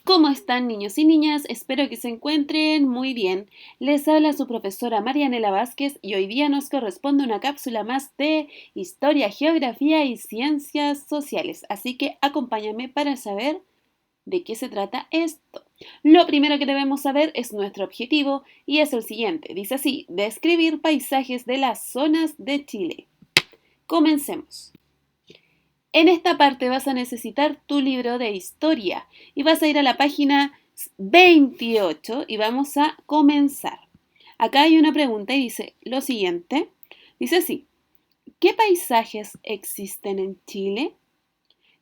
¿Cómo están niños y niñas? Espero que se encuentren muy bien. Les habla su profesora Marianela Vázquez y hoy día nos corresponde una cápsula más de Historia, Geografía y Ciencias Sociales. Así que acompáñame para saber de qué se trata esto. Lo primero que debemos saber es nuestro objetivo y es el siguiente. Dice así, describir paisajes de las zonas de Chile. Comencemos. En esta parte vas a necesitar tu libro de historia y vas a ir a la página 28 y vamos a comenzar. Acá hay una pregunta y dice lo siguiente. Dice así, ¿qué paisajes existen en Chile?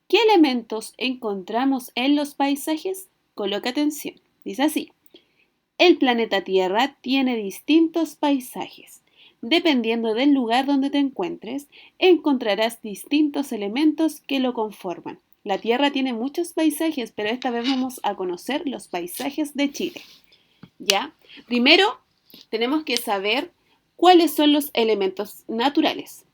¿Qué elementos encontramos en los paisajes? Coloca atención. Dice así, el planeta Tierra tiene distintos paisajes. Dependiendo del lugar donde te encuentres, encontrarás distintos elementos que lo conforman. La Tierra tiene muchos paisajes, pero esta vez vamos a conocer los paisajes de Chile. ¿Ya? Primero, tenemos que saber cuáles son los elementos naturales.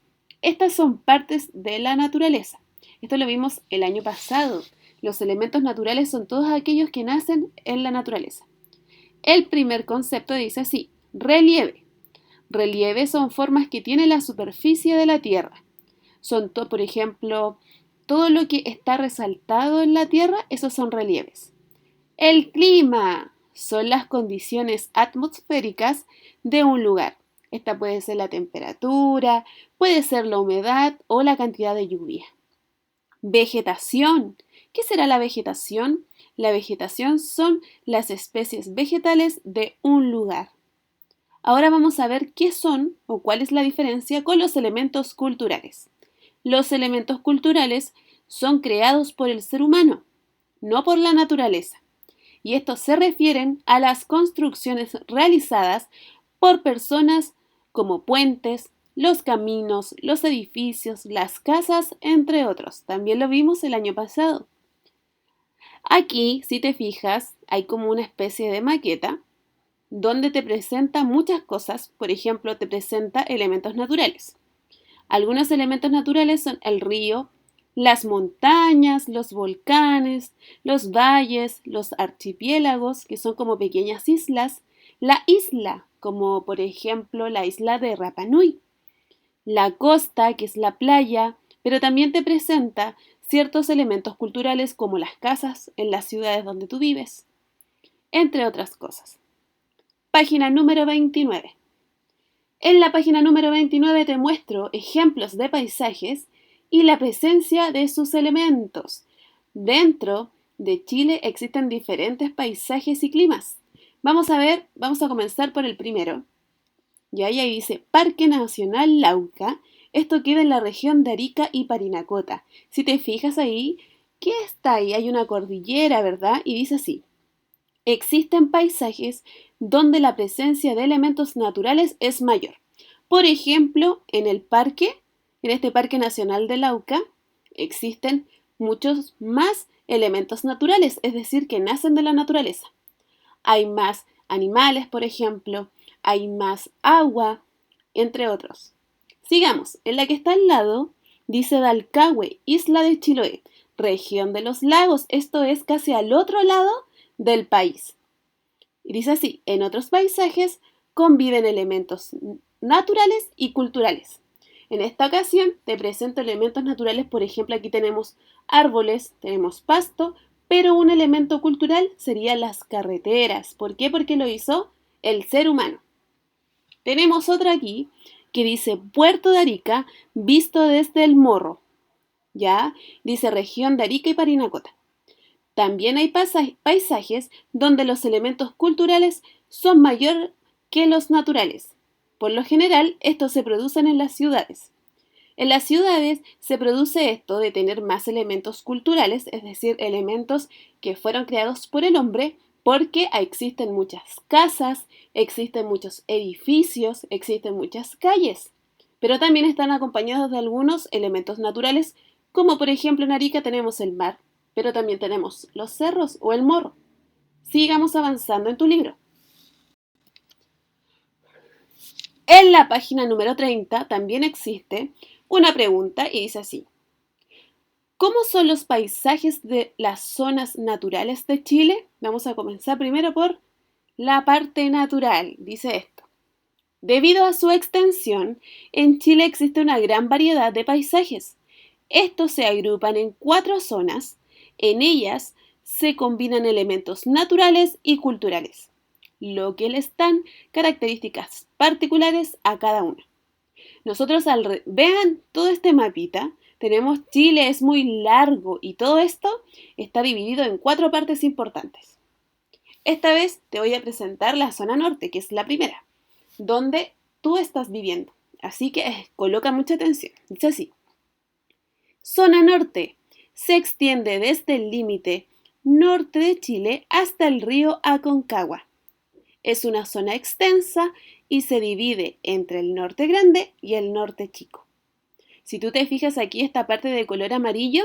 Estas son partes de la naturaleza. Esto lo vimos el año pasado. Los elementos naturales son todos aquellos que nacen en la naturaleza. El primer concepto dice así, relieve. Relieve son formas que tiene la superficie de la Tierra. Son, por ejemplo, todo lo que está resaltado en la Tierra, esos son relieves. El clima son las condiciones atmosféricas de un lugar. Esta puede ser la temperatura, puede ser la humedad o la cantidad de lluvia. Vegetación. ¿Qué será la vegetación? La vegetación son las especies vegetales de un lugar. Ahora vamos a ver qué son o cuál es la diferencia con los elementos culturales. Los elementos culturales son creados por el ser humano, no por la naturaleza. Y estos se refieren a las construcciones realizadas por personas como puentes, los caminos, los edificios, las casas, entre otros. También lo vimos el año pasado. Aquí, si te fijas, hay como una especie de maqueta donde te presenta muchas cosas, por ejemplo, te presenta elementos naturales. Algunos elementos naturales son el río, las montañas, los volcanes, los valles, los archipiélagos, que son como pequeñas islas, la isla, como por ejemplo la isla de Rapa Nui, la costa, que es la playa, pero también te presenta ciertos elementos culturales como las casas en las ciudades donde tú vives, entre otras cosas. Página número 29. En la página número 29 te muestro ejemplos de paisajes y la presencia de sus elementos. Dentro de Chile existen diferentes paisajes y climas. Vamos a comenzar por el primero. Y ahí dice Parque Nacional Lauca. Esto queda en la región de Arica y Parinacota. Si te fijas ahí, ¿qué está ahí? Hay una cordillera, ¿verdad? Y dice así. Existen paisajes donde la presencia de elementos naturales es mayor. Por ejemplo, en este Parque Nacional de Lauca, existen muchos más elementos naturales, es decir, que nacen de la naturaleza. Hay más animales, por ejemplo, hay más agua, entre otros. Sigamos, en la que está al lado, dice Dalcahue, isla de Chiloé, región de los lagos, esto es casi al otro lado del país. Y dice así, en otros paisajes conviven elementos naturales y culturales. En esta ocasión te presento elementos naturales, por ejemplo, aquí tenemos árboles, tenemos pasto, pero un elemento cultural serían las carreteras. ¿Por qué? Porque lo hizo el ser humano. Tenemos otra aquí que dice Puerto de Arica visto desde el Morro. ¿Ya? Dice región de Arica y Parinacota. También hay paisajes donde los elementos culturales son mayor que los naturales. Por lo general, estos se producen en las ciudades. En las ciudades se produce esto de tener más elementos culturales, es decir, elementos que fueron creados por el hombre, porque existen muchas casas, existen muchos edificios, existen muchas calles, pero también están acompañados de algunos elementos naturales, como por ejemplo en Arica tenemos el mar, pero también tenemos los cerros o el morro. Sigamos avanzando en tu libro. En la página número 30 también existe una pregunta y dice así. ¿Cómo son los paisajes de las zonas naturales de Chile? Vamos a comenzar primero por la parte natural, dice esto. Debido a su extensión, en Chile existe una gran variedad de paisajes. Estos se agrupan en 4 zonas. En ellas se combinan elementos naturales y culturales, lo que les dan características particulares a cada una. Nosotros vean todo este mapita, tenemos Chile es muy largo y todo esto está dividido en 4 partes importantes. Esta vez te voy a presentar la zona norte, que es la primera, donde tú estás viviendo. Así que coloca mucha atención. Dice así. Zona norte. Se extiende desde el límite norte de Chile hasta el río Aconcagua. Es una zona extensa y se divide entre el norte grande y el norte chico. Si tú te fijas aquí esta parte de color amarillo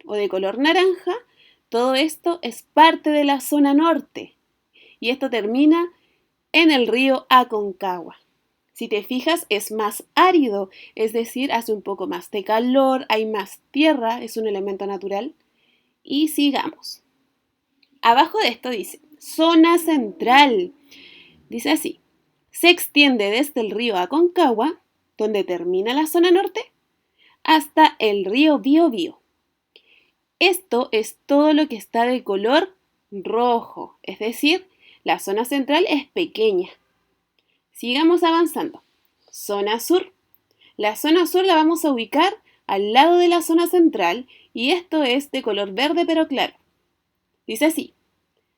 o de color naranja, todo esto es parte de la zona norte y esto termina en el río Aconcagua. Si te fijas es más árido, es decir, hace un poco más de calor, hay más tierra, es un elemento natural. Y sigamos. Abajo de esto dice, zona central. Dice así, se extiende desde el río Aconcagua, donde termina la zona norte, hasta el río Biobío. Esto es todo lo que está de color rojo, es decir, la zona central es pequeña. Sigamos avanzando. Zona sur. La zona sur la vamos a ubicar al lado de la zona central y esto es de color verde pero claro. Dice así.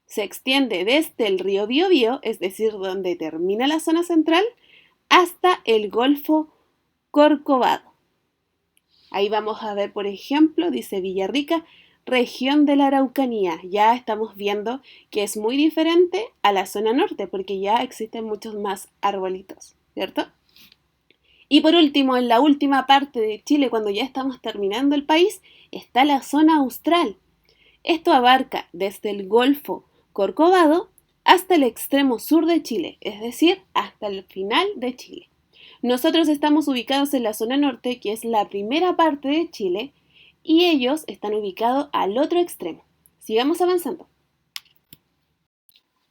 Se extiende desde el río Biobío, es decir, donde termina la zona central, hasta el Golfo Corcovado. Ahí vamos a ver, por ejemplo, dice Villarrica, región de la Araucanía. Ya estamos viendo que es muy diferente a la zona norte porque ya existen muchos más arbolitos, ¿cierto? Y por último, en la última parte de Chile, cuando ya estamos terminando el país, está la zona austral. Esto abarca desde el Golfo Corcovado hasta el extremo sur de Chile, es decir, hasta el final de Chile. Nosotros estamos ubicados en la zona norte, que es la primera parte de Chile, y ellos están ubicados al otro extremo. Sigamos avanzando.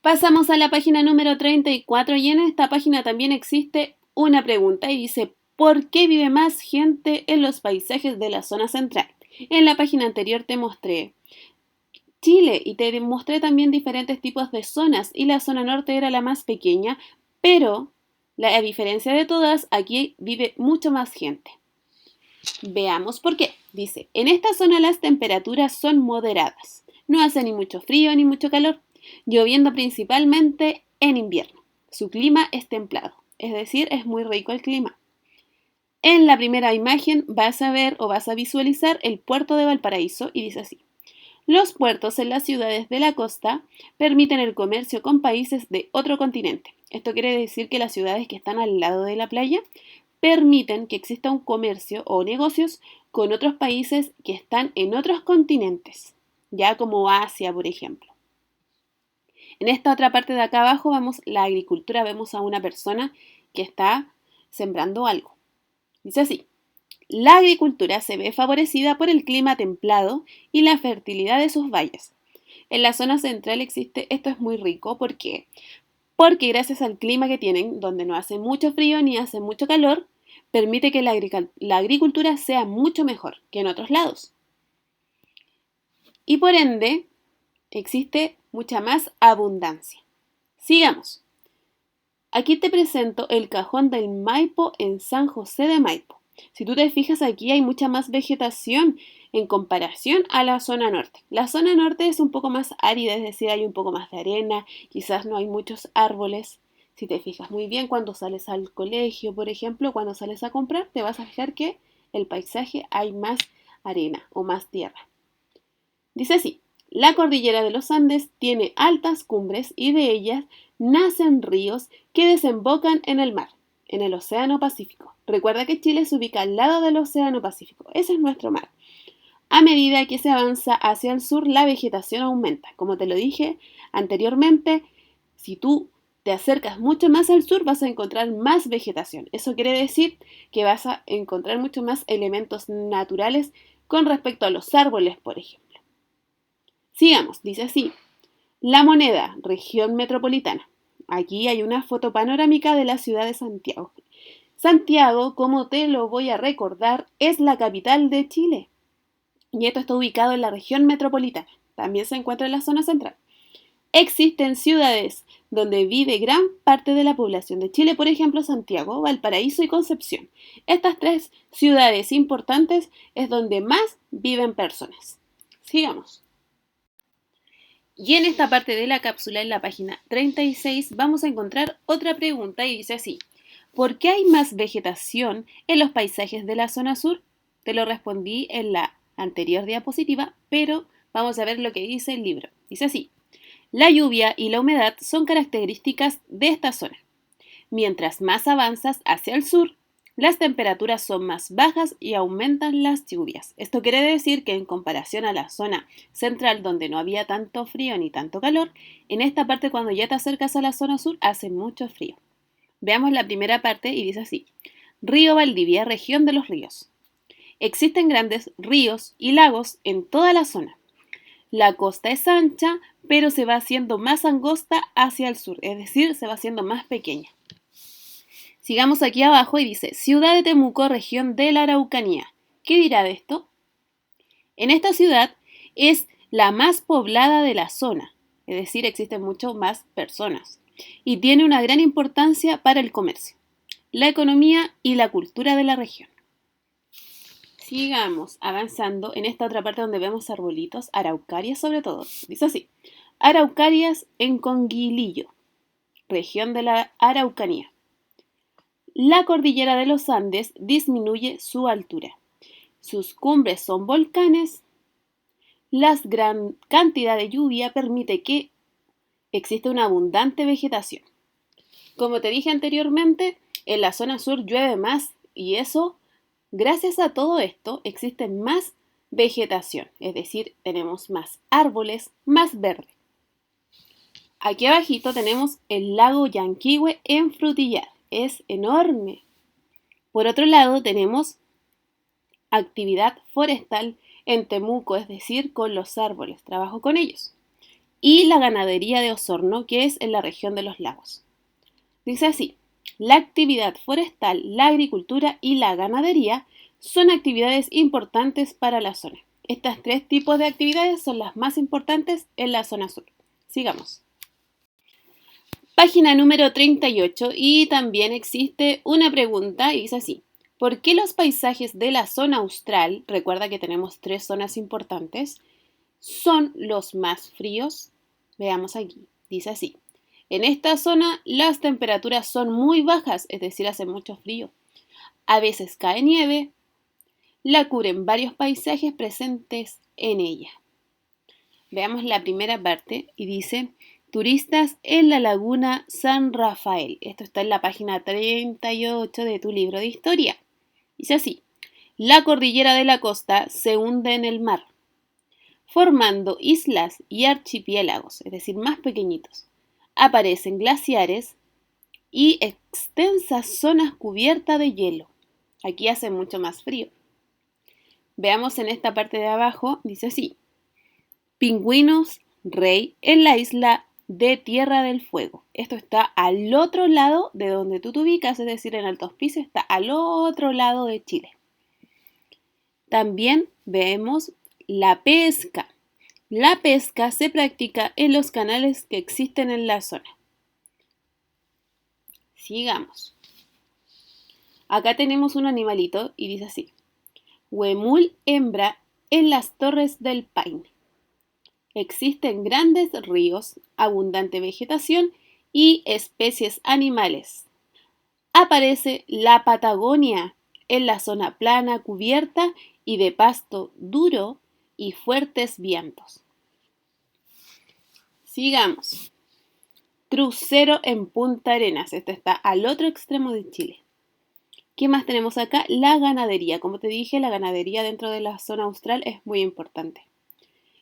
Pasamos a la página número 34 y en esta página también existe una pregunta y dice ¿por qué vive más gente en los paisajes de la zona central? En la página anterior te mostré Chile y te mostré también diferentes tipos de zonas y la zona norte era la más pequeña, pero a diferencia de todas, aquí vive mucho más gente. Veamos por qué. Dice, en esta zona las temperaturas son moderadas. No hace ni mucho frío ni mucho calor, lloviendo principalmente en invierno. Su clima es templado, es decir, es muy rico el clima. En la primera imagen vas a ver o vas a visualizar el puerto de Valparaíso y dice así. Los puertos en las ciudades de la costa permiten el comercio con países de otro continente. Esto quiere decir que las ciudades que están al lado de la playa permiten que exista un comercio o negocios con otros países que están en otros continentes, ya como Asia, por ejemplo. En esta otra parte de acá abajo vemos la agricultura, vemos a una persona que está sembrando algo. Dice así, la agricultura se ve favorecida por el clima templado y la fertilidad de sus valles. En la zona central existe, esto es muy rico, ¿por qué? Porque gracias al clima que tienen, donde no hace mucho frío ni hace mucho calor, permite que la agricultura sea mucho mejor que en otros lados. Y por ende, existe mucha más abundancia. Sigamos. Aquí te presento el Cajón del Maipo en San José de Maipo. Si tú te fijas aquí hay mucha más vegetación en comparación a la zona norte. La zona norte es un poco más árida, es decir, hay un poco más de arena, quizás no hay muchos árboles. Si te fijas muy bien cuando sales al colegio, por ejemplo, cuando sales a comprar, te vas a fijar que el paisaje hay más arena o más tierra. Dice así, la cordillera de los Andes tiene altas cumbres y de ellas nacen ríos que desembocan en el mar, en el Océano Pacífico. Recuerda que Chile se ubica al lado del Océano Pacífico, ese es nuestro mar. A medida que se avanza hacia el sur, la vegetación aumenta. Como te lo dije anteriormente, si tú te acercas mucho más al sur, vas a encontrar más vegetación. Eso quiere decir que vas a encontrar mucho más elementos naturales con respecto a los árboles, por ejemplo. Sigamos, dice así. La Moneda, región metropolitana. Aquí hay una foto panorámica de la ciudad de Santiago. Santiago, como te lo voy a recordar, es la capital de Chile. Y esto está ubicado en la región metropolitana. También se encuentra en la zona central. Existen ciudades donde vive gran parte de la población de Chile, por ejemplo, Santiago, Valparaíso y Concepción. Estas tres ciudades importantes es donde más viven personas. Sigamos. Y en esta parte de la cápsula, en la página 36, vamos a encontrar otra pregunta y dice así. ¿Por qué hay más vegetación en los paisajes de la zona sur? Te lo respondí en la anterior diapositiva, pero vamos a ver lo que dice el libro. Dice así. La lluvia y la humedad son características de esta zona. Mientras más avanzas hacia el sur, las temperaturas son más bajas y aumentan las lluvias. Esto quiere decir que en comparación a la zona central donde no había tanto frío ni tanto calor, en esta parte cuando ya te acercas a la zona sur hace mucho frío. Veamos la primera parte y dice así. Río Valdivia, región de los ríos. Existen grandes ríos y lagos en toda la zona. La costa es ancha, pero se va haciendo más angosta hacia el sur, es decir, se va haciendo más pequeña. Sigamos aquí abajo y dice, Ciudad de Temuco, región de la Araucanía. ¿Qué dirá de esto? En esta ciudad es la más poblada de la zona, es decir, existen mucho más personas, y tiene una gran importancia para el comercio, la economía y la cultura de la región. Sigamos avanzando en esta otra parte donde vemos arbolitos, araucarias sobre todo. Dice así, Araucarias en Conguilillo, región de la Araucanía. La cordillera de los Andes disminuye su altura. Sus cumbres son volcanes. La gran cantidad de lluvia permite que exista una abundante vegetación. Como te dije anteriormente, en la zona sur llueve más y eso, gracias a todo esto, existe más vegetación, es decir, tenemos más árboles, más verde. Aquí abajito tenemos el lago Yanquihue en Frutillar, es enorme. Por otro lado tenemos actividad forestal en Temuco, es decir, con los árboles, trabajo con ellos. Y la ganadería de Osorno, que es en la región de los lagos. Dice así, la actividad forestal, la agricultura y la ganadería son actividades importantes para la zona. Estos tres tipos de actividades son las más importantes en la zona sur. Sigamos. Página número 38 y también existe una pregunta y dice así. ¿Por qué los paisajes de la zona austral, recuerda que tenemos tres zonas importantes, son los más fríos? Veamos aquí. Dice así. En esta zona las temperaturas son muy bajas, es decir, hace mucho frío. A veces cae nieve, la cubren varios paisajes presentes en ella. Veamos la primera parte y dice turistas en la laguna San Rafael. Esto está en la página 38 de tu libro de historia. Dice así, la cordillera de la costa se hunde en el mar, formando islas y archipiélagos, es decir, más pequeñitos. Aparecen glaciares y extensas zonas cubiertas de hielo. Aquí hace mucho más frío. Veamos en esta parte de abajo, dice así, pingüinos rey en la isla de Tierra del Fuego. Esto está al otro lado de donde tú te ubicas, es decir, en Alto Hospicio está al otro lado de Chile. También vemos la pesca. La pesca se practica en los canales que existen en la zona. Sigamos. Acá tenemos un animalito y dice así. Huemul hembra en las Torres del Paine. Existen grandes ríos, abundante vegetación y especies animales. Aparece la Patagonia en la zona plana, cubierta y de pasto duro y fuertes vientos. Sigamos. Crucero en Punta Arenas. Este está al otro extremo de Chile. ¿Qué más tenemos acá? La ganadería. Como te dije, la ganadería dentro de la zona austral es muy importante.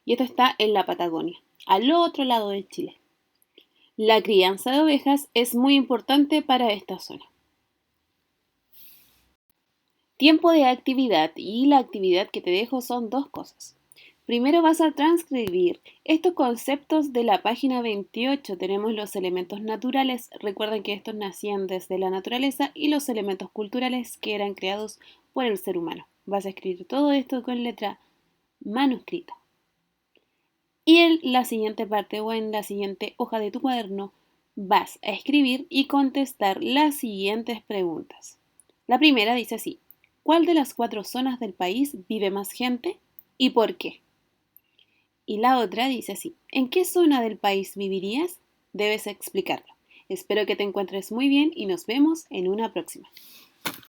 Y esto está en la Patagonia, al otro lado de Chile. La crianza de ovejas es muy importante para esta zona. Tiempo de actividad y la actividad que te dejo son dos cosas. Primero vas a transcribir estos conceptos de la página 28. Tenemos los elementos naturales. Recuerden que estos nacían desde la naturaleza y los elementos culturales que eran creados por el ser humano. Vas a escribir todo esto con letra manuscrita. Y en la siguiente parte o en la siguiente hoja de tu cuaderno vas a escribir y contestar las siguientes preguntas. La primera dice así: ¿cuál de las 4 zonas del país vive más gente y por qué? Y la otra dice así: ¿en qué zona del país vivirías? Debes explicarlo. Espero que te encuentres muy bien y nos vemos en una próxima.